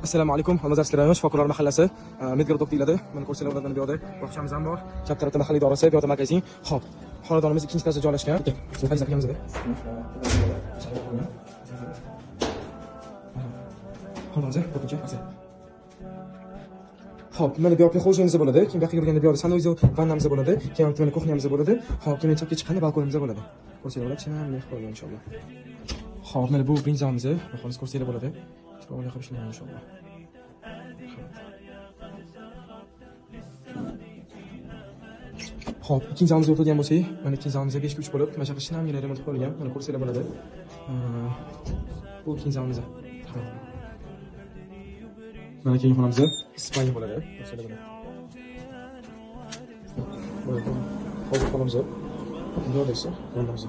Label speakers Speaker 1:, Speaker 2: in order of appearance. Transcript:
Speaker 1: Assalomu alaykum. Hamma darslarimiz Shifokorlar mahallasi Medgorod deyiladi. Mana ko'rsanglar ulardan bu yoqda bog'chamiz ham bor. Katta tarafda mahalla idorasi, bu yoqda magazin. Xo'p. Xonadonimiz ikkinchi etajda joylashgan. Sizni qaysi akamizda? Xonadonimiz ko'pincha qilsa. Xo'p, mana bu yoqda xo'jayinimiz bo'ladi. Kim yoqqa kirganda bu yoqda sanoviz vannamiz bo'ladi. Keyin mana kuxnyamiz bo'ladi. Xo'p, keyin chapga chiqqanda balkonimiz bo'ladi. Ko'rsanglar bo'ladi, chinam meh qo'ygan inshaalloh. Xo'p, mana bu brinzamiz, xolos ko'rsanglar bo'ladi. Chiroyli qilib ishlangan inshaalloh. Xo'p, ikkinchi zalimizni o'tirgan bo'lsak, mana ikkinchi zalimizga 5 3 bo'lib, mana shu shinamgina remont qilingan. Mana ko'rsanglar bo'ladi. Bu ikkinchi zalimiz. Mana keyin xonamiz Ispaniya bo'ladi. Ko'rsanglar bo'ladi. Hozir xonamiz. Bunday esa, xonamiz.